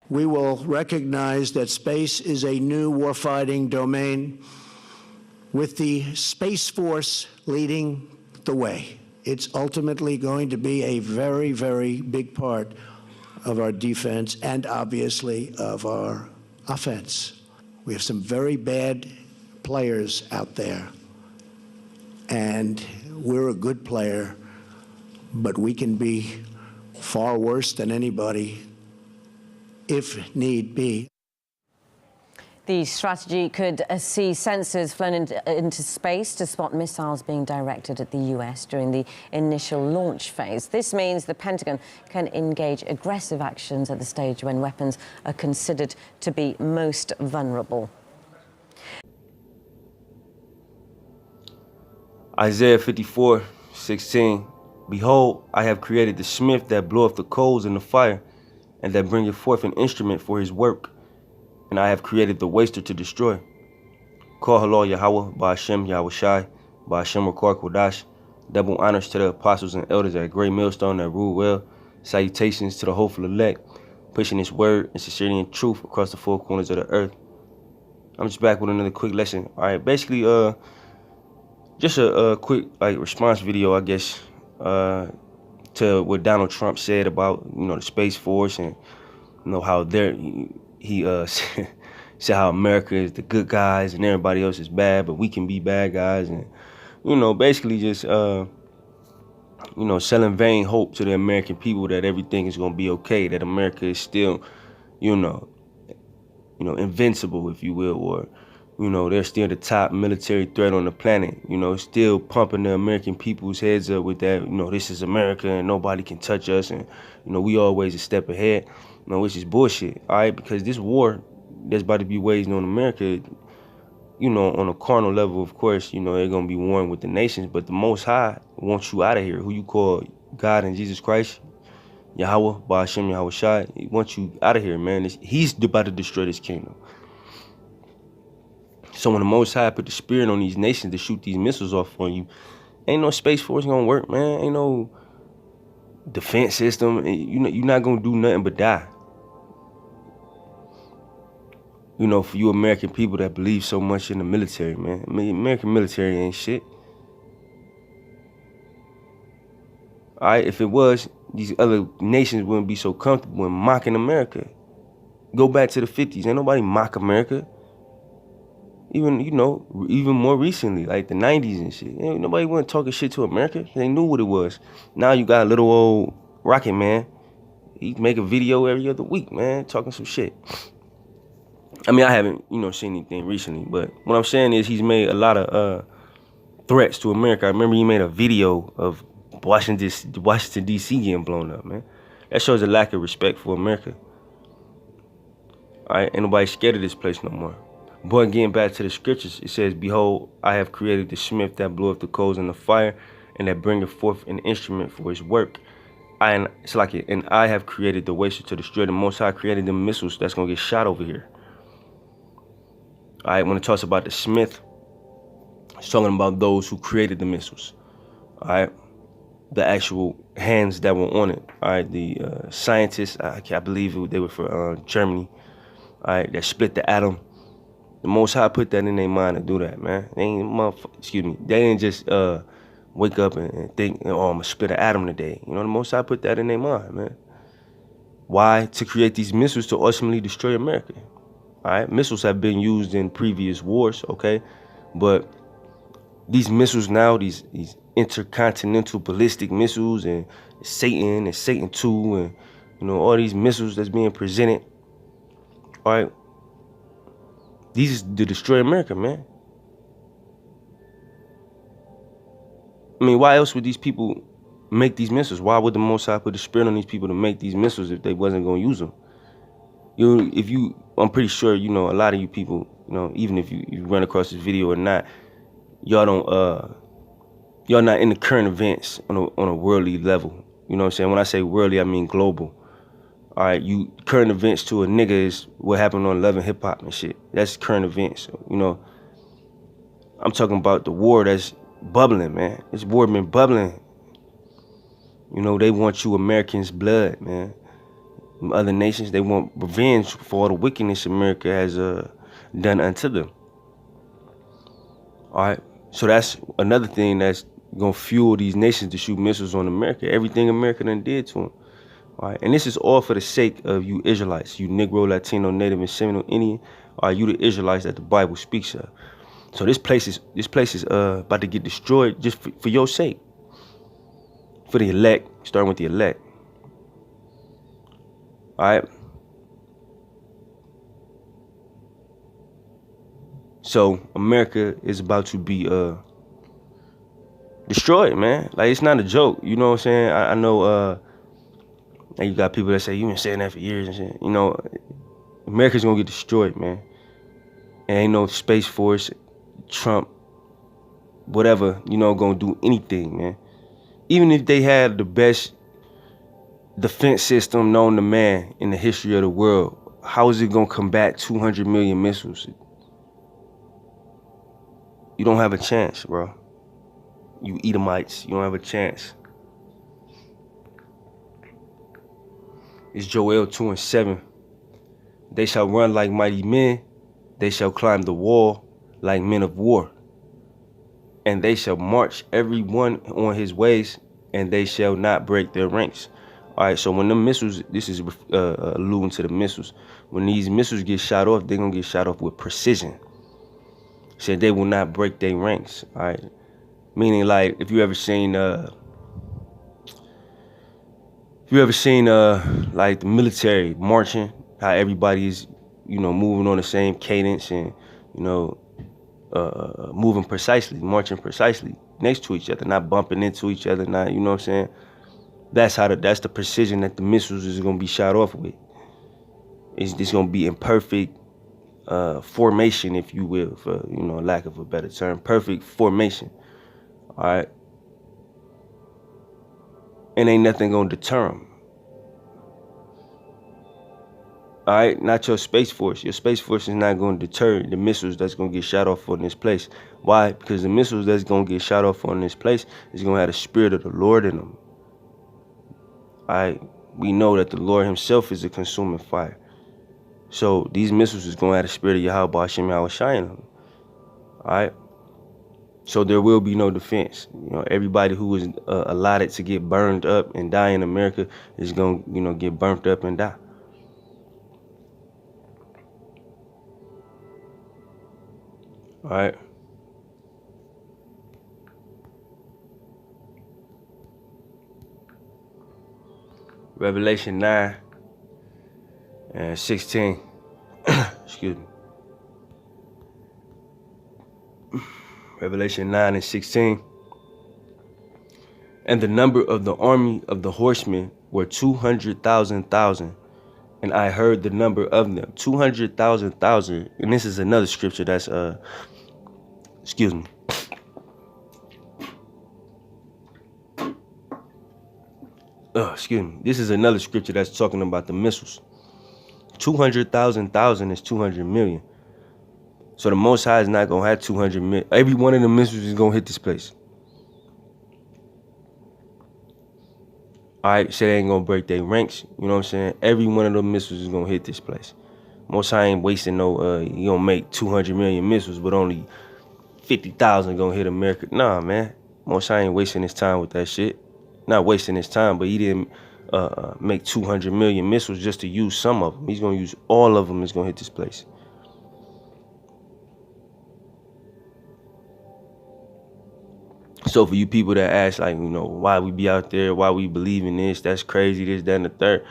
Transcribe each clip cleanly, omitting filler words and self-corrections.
We will recognize that space is a new warfighting domain with the Space Force leading the way. It's ultimately going to be a very, very big part of our defense and obviously of our offense. We have some very bad players out there, and we're a good player, but we can be far worse than anybody if need be. The strategy could see sensors flown into space to spot missiles being directed at the US during the initial launch phase. This means the Pentagon can engage aggressive actions at the stage when weapons are considered to be most vulnerable. Isaiah 54:16. Behold, I have created the smith that bloweth the coals in the fire, and that bringeth forth an instrument for his work. And I have created the waster to destroy. Call Halal Yahweh, Ba'ashem Yahushai, Ba'ashem Rakar Kodash. Double honors to the apostles and elders at Great Millstone that rule well. Salutations to the hopeful elect, pushing this word and sincerity and truth across the four corners of the earth. I'm just back with another quick lesson. All right, basically, just a quick response video, I guess, to what Donald Trump said about the Space Force and how he said how America is the good guys and everybody else is bad, but we can be bad guys, and basically just selling vain hope to the American people that everything is gonna be okay, that America is still invincible, if you will, or they're still the top military threat on the planet, still pumping the American people's heads up with that, this is America and nobody can touch us, and we always a step ahead, which is bullshit. All right, because this war that's about to be waged on America, on a carnal level, of course, they're gonna be warring with the nations, but the Most High wants you out of here, who you call God and Jesus Christ, Yahweh, Ba'ashem Yahushai. He wants you out of here, man. He's about to destroy this kingdom. So when the Most High put the spirit on these nations to shoot these missiles off on you, ain't no Space Force gonna work, man. Ain't no defense system. You're not gonna do nothing but die. For you American people that believe so much in the military, man. I mean, American military ain't shit. All right, if it was, these other nations wouldn't be so comfortable in mocking America. Go back to the 50s. Ain't nobody mock America. Even, even more recently, like the 90s and shit. Ain't nobody wasn't talking shit to America. They knew what it was. Now you got a little old Rocket Man. He make a video every other week, man, talking some shit. I mean, I haven't, seen anything recently, but what I'm saying is he's made a lot of threats to America. I remember he made a video of Washington D.C. getting blown up, man. That shows a lack of respect for America. All right, ain't nobody scared of this place no more. But getting back to the scriptures, it says, behold, I have created the smith that bloweth the coals in the fire, and that bringeth forth an instrument for his work. And I have created the waster to destroy. The Most High created the missiles that's gonna get shot over here. All right, when it talks about the smith, it's talking about those who created the missiles. All right, the actual hands that were on it. All right, the scientists, I believe they were from Germany. All right, that split the atom. The Most High put that in their mind to do that, man. They didn't just wake up and think, oh, I'm gonna split an atom today. The Most High put that in their mind, man. Why? To create these missiles to ultimately destroy America. All right, missiles have been used in previous wars, okay? But these missiles now, these intercontinental ballistic missiles and Satan and Satan II and, all these missiles that's being presented, all right? These is to destroy America, man. I mean, why else would these people make these missiles? Why would the Most High put the spirit on these people to make these missiles if they wasn't going to use them? I'm pretty sure, a lot of you people, even if you run across this video or not, y'all not in the current events on a worldly level. You know what I'm saying? When I say worldly, I mean global. All right, current events to a nigga is what happened on Love and Hip Hop and shit. That's current events. I'm talking about the war that's bubbling, man. This war been bubbling. They want you Americans' blood, man. Other nations, they want revenge for all the wickedness America has done unto them. All right, so that's another thing that's gonna fuel these nations to shoot missiles on America. Everything America done did to them. All right, and this is all for the sake of you Israelites, you Negro, Latino, Native, and Seminole Indian. Are you the Israelites that the Bible speaks of? So this place is about to get destroyed just for your sake, for the elect, starting with the elect. All right. So America is about to be destroyed, man. Like, it's not a joke. You know what I'm saying? I know and you got people that say you been saying that for years and shit. You know, America's gonna get destroyed, man. And ain't no Space Force, Trump, whatever, you know, gonna do anything, man. Even if they had the best defense system known to man in the history of the world, how is it gonna combat 200 million missiles? You don't have a chance, bro. You Edomites, you don't have a chance. It's Joel 2:7. They shall run like mighty men. They shall climb the wall like men of war. And they shall march every one on his ways, and they shall not break their ranks. All right, so when the missiles, this is alluding to the missiles. When these missiles get shot off, they're going to get shot off with precision. Said they will not break their ranks. All right, meaning, like, if you ever seen like the military marching, how everybody's, you know, moving on the same cadence and, you know, moving precisely, marching precisely next to each other, not bumping into each other, not, you know what I'm saying? That's the precision that the missiles is gonna be shot off with. It's gonna be in perfect formation, if you will, for, you know, lack of a better term, perfect formation. All right, and ain't nothing gonna deter them. All right, not your Space Force. Your Space Force is not going to deter the missiles that's going to get shot off on this place. Why? Because the missiles that's going to get shot off on this place is going to have the Spirit of the Lord in them. All right, we know that the Lord himself is a consuming fire. So these missiles is going to have the Spirit of Yahweh Hashem Yahweh Shai in them. All right, so there will be no defense. You know, everybody who is allotted to get burned up and die in America is going to, you know, get burnt up and die. All right. Revelation 9 and 16. Excuse me. Revelation 9 and 16. And the number of the army of the horsemen were 200,000. And I heard the number of them, 200,000. And this is another scripture that's excuse me. Excuse me. This is another scripture that's talking about the missiles. 200,000 is 200 million. So the Most High is not gonna have 200 million. Every one of the missiles is gonna hit this place. All right, so they ain't gonna break their ranks. You know what I'm saying? Every one of the missiles is gonna hit this place. Most High ain't wasting no. You gonna make 200 million missiles, but only 50,000 gonna hit America. Nah, man. Most High ain't wasting his time with that shit. Not wasting his time, but he didn't make 200 million missiles just to use some of them. He's gonna use all of them. Is gonna hit this place. So for you people that ask, like, you know, why we be out there, why we believe in this, that's crazy, this, that, and the third.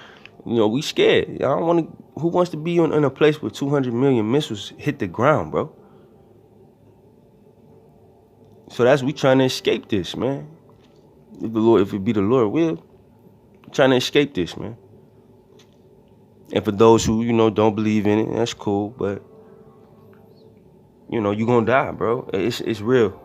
You know, we scared. I don't want to. Who wants to be in a place where 200 million missiles hit the ground, bro? So we trying to escape this, man. If it be the Lord will, trying to escape this, man. And for those who, you know, don't believe in it, that's cool, but, you know, you gonna die, bro. It's real.